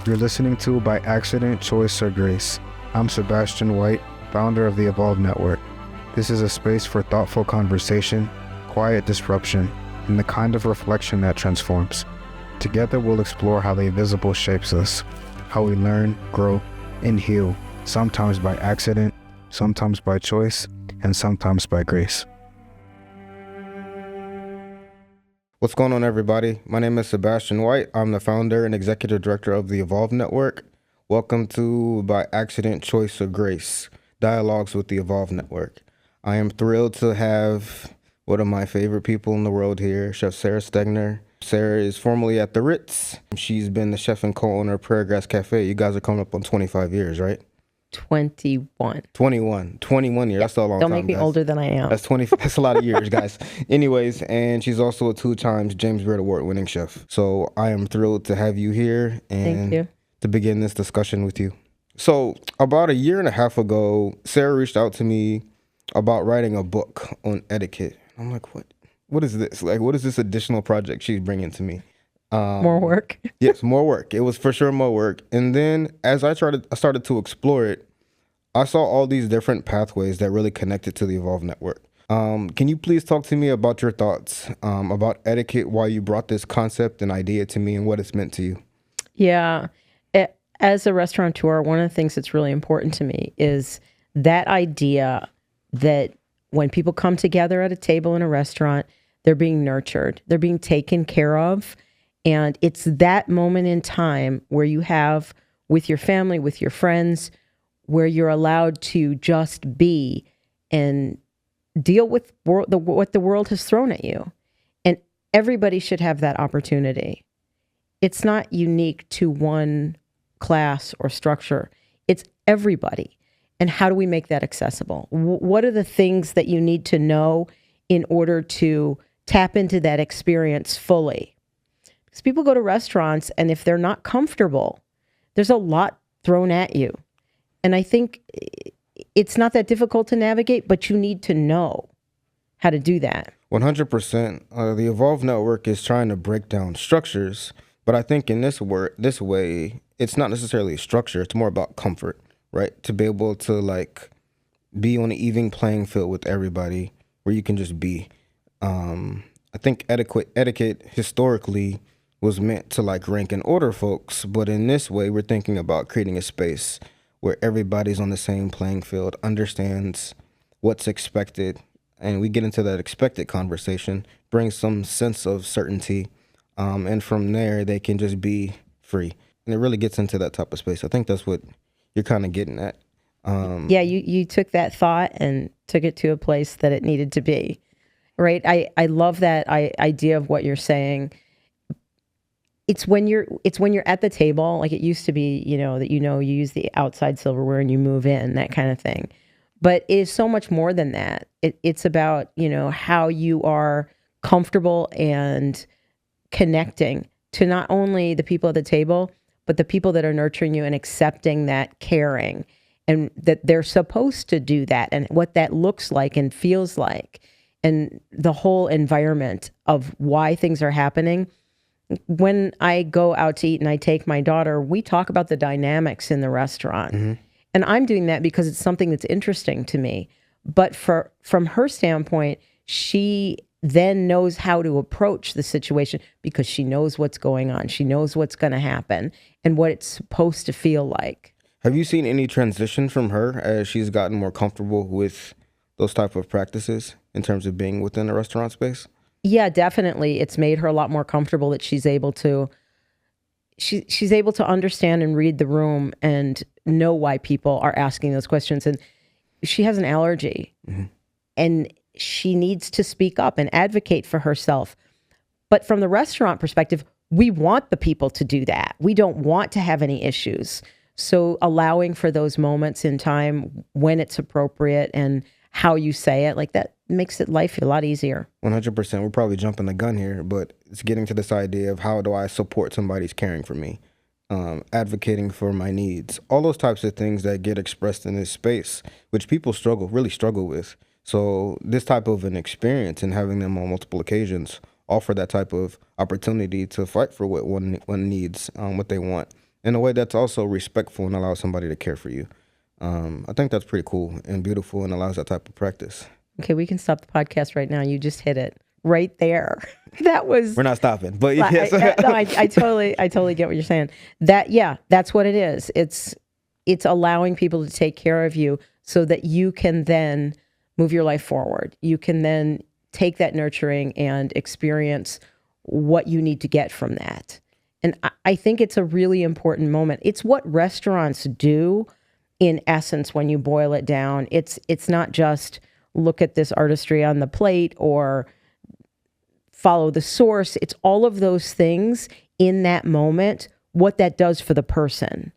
You're listening to By Accident, Choice, or Grace. I'm Sebastian White, founder of the Evolve Network. This is a space for thoughtful conversation, quiet disruption, and the kind of reflection that transforms. Together we'll explore how the invisible shapes us, how we learn, grow, and heal, sometimes by accident, sometimes by choice, and sometimes by grace. What's going on, everybody? My name is Sebastian White. I'm the founder and executive director of the Evolve Network. Welcome to By Accident, Choice, or Grace, Dialogues with the Evolve Network. I am thrilled to have one of my favorite people in the world here, Chef Sarah Stegner. Sarah is formerly at the Ritz. She's been the chef and co-owner of Prairie Grass Cafe. You guys are coming up on 25 years, right? 21 years. That's a long time. Don't make me guys. older than I am. That's a lot of years, guys. Anyways, and she's also a 2-time James Beard Award winning chef. So I am thrilled to have you here and to begin this discussion with you. So about a year and a half ago, Sarah reached out to me about writing a book on etiquette. I'm like, what is this? Like, what is this additional project she's bringing to me? More work. Yes, more work. It was for sure more work. And then as I started to explore it, I saw all these different pathways that really connected to the Evolve Network. Can you please talk to me about your thoughts about etiquette, why you brought this concept and idea to me, and what it's meant to you? Yeah. As a restaurateur, one of the things that's really important to me is that idea that when people come together at a table in a restaurant, they're being nurtured, they're being taken care of. And it's that moment in time where you have with your family, with your friends, where you're allowed to just be and deal with what the world has thrown at you. And everybody should have that opportunity. It's not unique to one class or structure. It's everybody. And how do we make that accessible? What are the things that you need to know in order to tap into that experience fully? Because people go to restaurants, and if they're not comfortable, there's a lot thrown at you. And I think it's not that difficult to navigate, but you need to know how to do that. 100%. The Evolve Network is trying to break down structures, but I think in this way, it's not necessarily a structure. It's more about comfort, right? To be able to be on an even playing field with everybody where you can just be. I think etiquette historically was meant to rank and order folks, but in this way, we're thinking about creating a space where everybody's on the same playing field, understands what's expected, and we get into that expected conversation, bring some sense of certainty, and from there, they can just be free. And it really gets into that type of space. I think that's what you're kind of getting at. Yeah, you took that thought and took it to a place that it needed to be, right? I love that idea of what you're saying. It's when you're at the table, like it used to be, that you use the outside silverware and you move in, that kind of thing. But it is so much more than that. It's about, how you are comfortable and connecting to not only the people at the table, but the people that are nurturing you and accepting that caring, and that they're supposed to do that, and what that looks like and feels like, and the whole environment of why things are happening. When I go out to eat and I take my daughter, we talk about the dynamics in the restaurant. Mm-hmm. And I'm doing that because it's something that's interesting to me. But from her standpoint, she then knows how to approach the situation because she knows what's going on. She knows what's going to happen and what it's supposed to feel like. Have you seen any transition from her as she's gotten more comfortable with those type of practices in terms of being within the restaurant space? Yeah, definitely. It's made her a lot more comfortable that she's able to understand and read the room and know why people are asking those questions. And she has an allergy, mm-hmm. and she needs to speak up and advocate for herself. But from the restaurant perspective, we want the people to do that. We don't want to have any issues. So allowing for those moments in time when it's appropriate and how you say it, that makes life a lot easier. 100%. We're probably jumping the gun here, but it's getting to this idea of how do I support somebody's caring for me, advocating for my needs, all those types of things that get expressed in this space, which people really struggle with. So this type of an experience and having them on multiple occasions offer that type of opportunity to fight for what one needs, what they want. in a way that's also respectful and allows somebody to care for you. I think that's pretty cool and beautiful and allows that type of practice. Okay, we can stop the podcast right now. You just hit it right there. That was. We're not stopping, but yes. I totally get what you're saying. That's what it is. It's allowing people to take care of you so that you can then move your life forward. You can then take that nurturing and experience what you need to get from that. And I think it's a really important moment. It's what restaurants do in essence when you boil it down. It's not just look at this artistry on the plate or follow the source. It's all of those things in that moment, what that does for the person.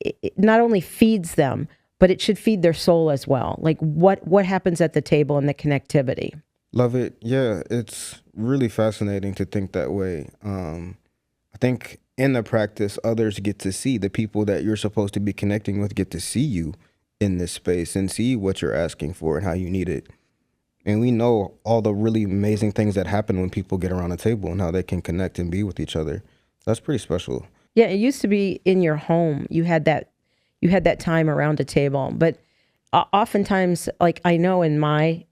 It not only feeds them, but it should feed their soul as well. Like what happens at the table and the connectivity. Love it. Yeah, it's really fascinating to think that way. I think in the practice, others get to see the people that you're supposed to be connecting with get to see you in this space and see what you're asking for and how you need it. And we know all the really amazing things that happen when people get around a table and how they can connect and be with each other. That's pretty special. Yeah, it used to be in your home. You had that time around a table, but oftentimes, like I know in my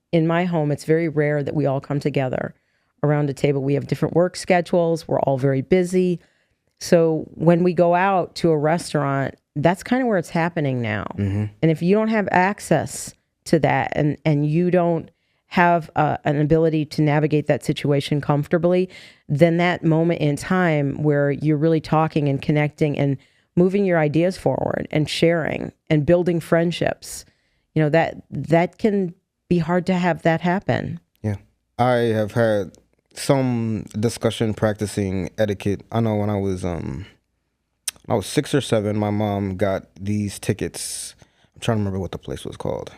home, it's very rare that we all come together around a table. We have different work schedules. We're all very busy. So when we go out to a restaurant, that's kind of where it's happening now. Mm-hmm. And if you don't have access to that and you don't have an ability to navigate that situation comfortably, then that moment in time where you're really talking and connecting and moving your ideas forward and sharing and building friendships, that can be hard to have that happen. Yeah. I have had some discussion practicing etiquette. I know when I was 6 or 7, my mom got these tickets. I'm trying to remember what the place was called.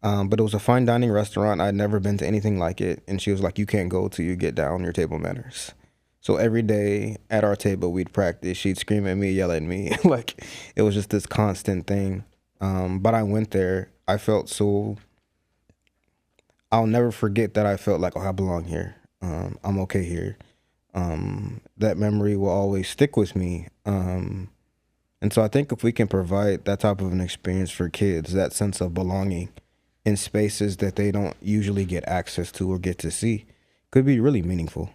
But it was a fine dining restaurant. I'd never been to anything like it. And she was like, you can't go till you get down your table manners. So every day at our table, we'd practice. She'd scream at me, yell at me. Like, it was just this constant thing. But I went there. I felt so... I'll never forget that I felt like, I belong here. I'm okay here. That memory will always stick with me. And so I think if we can provide that type of an experience for kids, that sense of belonging in spaces that they don't usually get access to or get to see, could be really meaningful.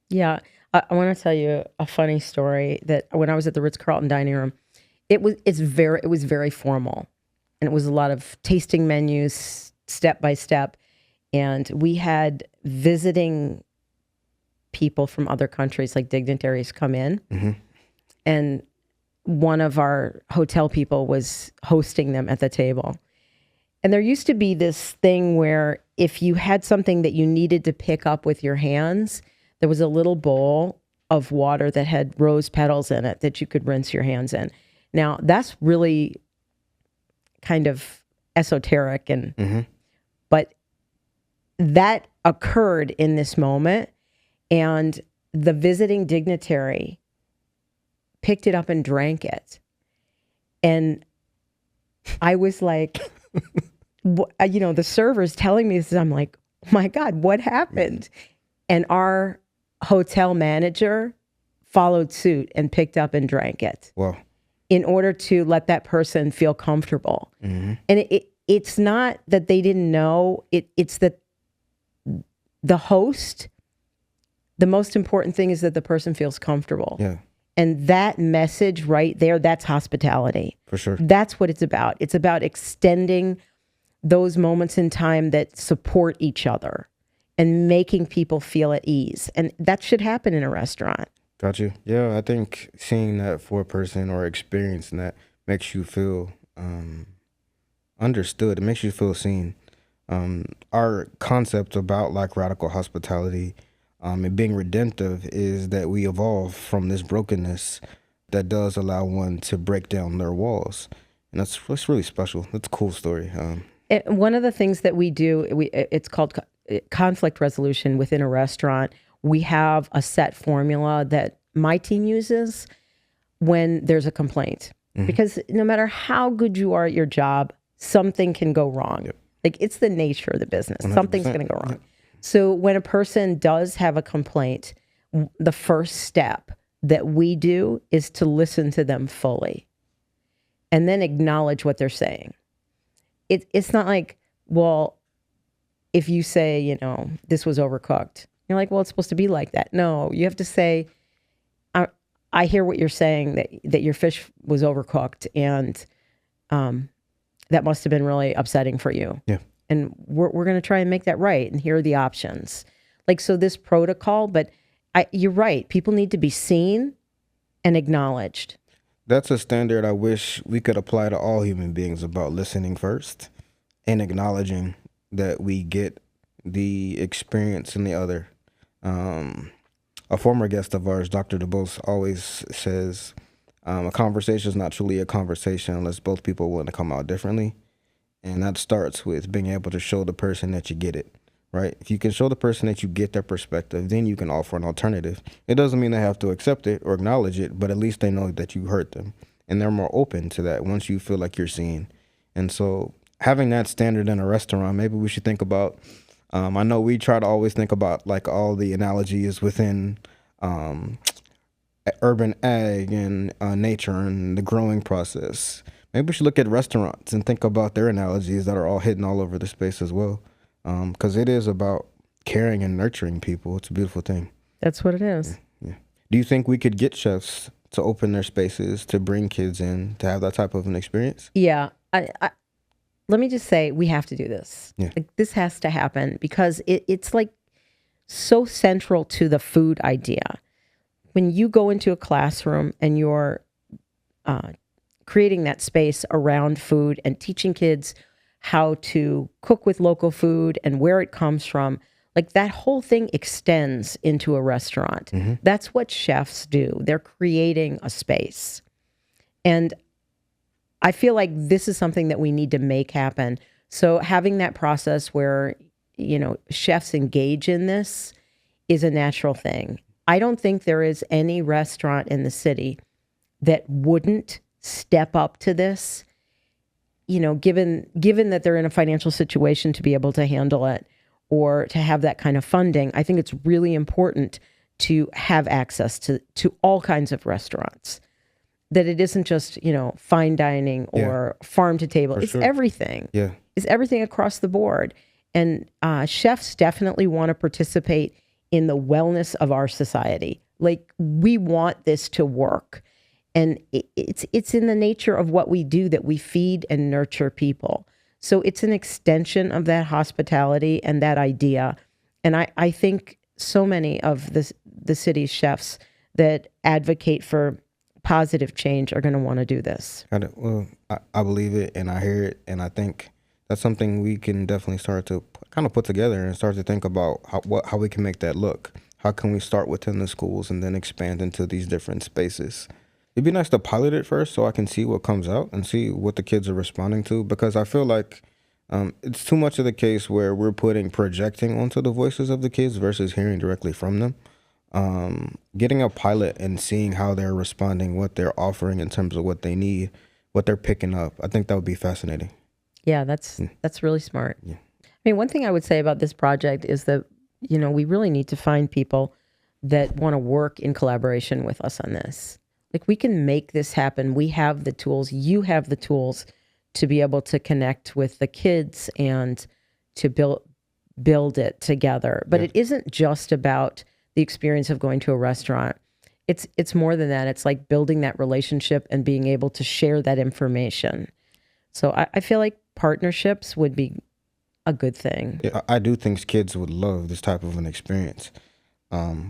Yeah. I want to tell you a funny story that when I was at the Ritz-Carlton dining room, it was very formal, and it was a lot of tasting menus, step by step. And we had visiting people from other countries, like dignitaries, come in. Mm-hmm. And one of our hotel people was hosting them at the table. And there used to be this thing where if you had something that you needed to pick up with your hands, there was a little bowl of water that had rose petals in it that you could rinse your hands in. Now, that's really kind of esoteric, but that occurred in this moment, and the visiting dignitary picked it up and drank it. And I was like, the server's telling me this, I'm like, oh my God, what happened? And our hotel manager followed suit and picked up and drank it. Wow. In order to let that person feel comfortable. Mm-hmm. And it's not that they didn't know, it's that the host, the most important thing is that the person feels comfortable. Yeah. And that message right there, that's hospitality. For sure. That's what it's about. It's about extending those moments in time that support each other and making people feel at ease. And that should happen in a restaurant. Got you. Yeah, I think seeing that for a person or experiencing that makes you feel understood. It makes you feel seen. Our concept about like radical hospitality and being redemptive is that we evolve from this brokenness that does allow one to break down their walls. And that's really special. That's a cool story. One of the things that we do, it's called conflict resolution within a restaurant. We have a set formula that my team uses when there's a complaint. Mm-hmm. Because no matter how good you are at your job, something can go wrong. Yep. Like, it's the nature of the business. 100%. Something's going to go wrong. Yep. So when a person does have a complaint, the first step that we do is to listen to them fully and then acknowledge what they're saying. It's not like, well, if you say, this was overcooked, you're like, well, it's supposed to be like that. No, you have to say, I hear what you're saying, that your fish was overcooked, and that must have been really upsetting for you. Yeah. And we're going to try and make that right. And here are the options. Like, so this protocol, but you're right. People need to be seen and acknowledged. That's a standard I wish we could apply to all human beings, about listening first and acknowledging that we get the experience in the other. A former guest of ours, Dr. DeBose, always says, a conversation is not truly a conversation unless both people are willing to come out differently. And that starts with being able to show the person that you get it, right? If you can show the person that you get their perspective, then you can offer an alternative. It doesn't mean they have to accept it or acknowledge it, but at least they know that you hurt them. And they're more open to that once you feel like you're seen. And so having that standard in a restaurant, maybe we should think about, I know we try to always think about like all the analogies within urban ag and nature and the growing process. Maybe we should look at restaurants and think about their analogies that are all hidden all over the space as well. Because it is about caring and nurturing people. It's a beautiful thing. That's what it is. Yeah. Do you think we could get chefs to open their spaces, to bring kids in, to have that type of an experience? Yeah. Let me just say, we have to do this. Yeah. Like, this has to happen because it's like so central to the food idea. When you go into a classroom and you're creating that space around food and teaching kids how to cook with local food and where it comes from, like, that whole thing extends into a restaurant. Mm-hmm. That's what chefs do. They're creating a space. And I feel like this is something that we need to make happen. So having that process where, chefs engage in this is a natural thing. I don't think there is any restaurant in the city that wouldn't step up to this, given that they're in a financial situation to be able to handle it or to have that kind of funding. I think it's really important to have access to all kinds of restaurants, that it isn't just, fine dining or farm to table. It's everything. Yeah. It's everything across the board. And chefs definitely want to participate in the wellness of our society. Like, we want this to work. And it's in the nature of what we do that we feed and nurture people. So it's an extension of that hospitality and that idea. And I think so many of the city's chefs that advocate for positive change are going to want to do this. Well, I believe it and I hear it. And I think that's something we can definitely start to kind of put together and start to think about how we can make that look. How can we start within the schools and then expand into these different spaces? It'd be nice to pilot it first so I can see what comes out and see what the kids are responding to, because I feel like it's too much of the case where we're projecting onto the voices of the kids versus hearing directly from them. Getting a pilot and seeing how they're responding, what they're offering in terms of what they need, what they're picking up, I think that would be fascinating. Yeah, that's really smart. Yeah. I mean, one thing I would say about this project is that, we really need to find people that want to work in collaboration with us on this. Like, we can make this happen. We have the tools. You have the tools to be able to connect with the kids and to build it together. But it isn't just about the experience of going to a restaurant. It's more than that. It's like building that relationship and being able to share that information. So I feel like partnerships would be a good thing. Yeah, I do think kids would love this type of an experience.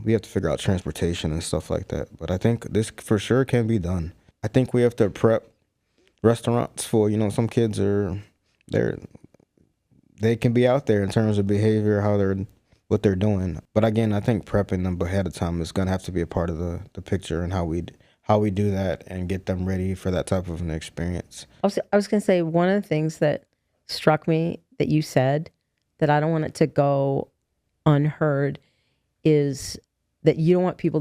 We have to figure out transportation and stuff like that. But I think this for sure can be done. I think we have to prep restaurants for, some kids they can be out there in terms of behavior, what they're doing. But again, I think prepping them ahead of time is going to have to be a part of the picture and how we do that and get them ready for that type of an experience. I was going to say, one of the things that struck me that you said that I don't want it to go unheard is that you don't want you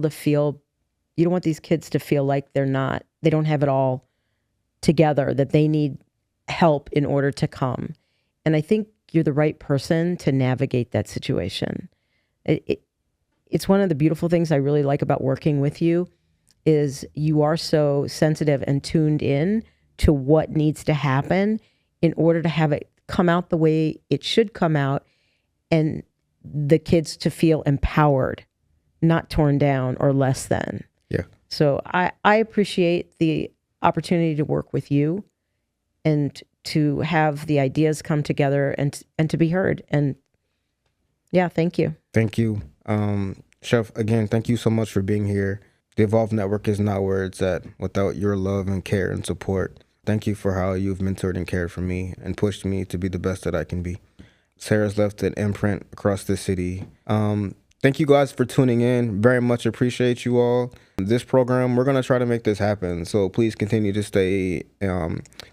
don't want these kids to feel like they don't have it all together, that they need help in order to come. And I think you're the right person to navigate that situation. It's one of the beautiful things I really like about working with you is you are so sensitive and tuned in to what needs to happen in order to have it come out the way it should come out, and the kids to feel empowered, not torn down or less than. Yeah. So I appreciate the opportunity to work with you and to have the ideas come together and to be heard. And yeah, thank you. Thank you. Chef, again, thank you so much for being here. The Evolve Network is not where it's at without your love and care and support. Thank you for how you've mentored and cared for me and pushed me to be the best that I can be. Sarah's left an imprint across the city. Thank you guys for tuning in. Very much appreciate you all. This program, we're going to try to make this happen. So please continue to stay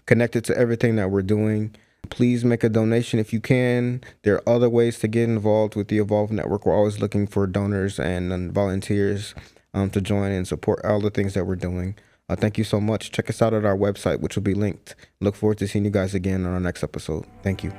connected to everything that we're doing. Please make a donation if you can. There are other ways to get involved with the Evolve Network. We're always looking for donors and volunteers to join and support all the things that we're doing. Thank you so much. Check us out at our website, which will be linked. Look forward to seeing you guys again on our next episode. Thank you.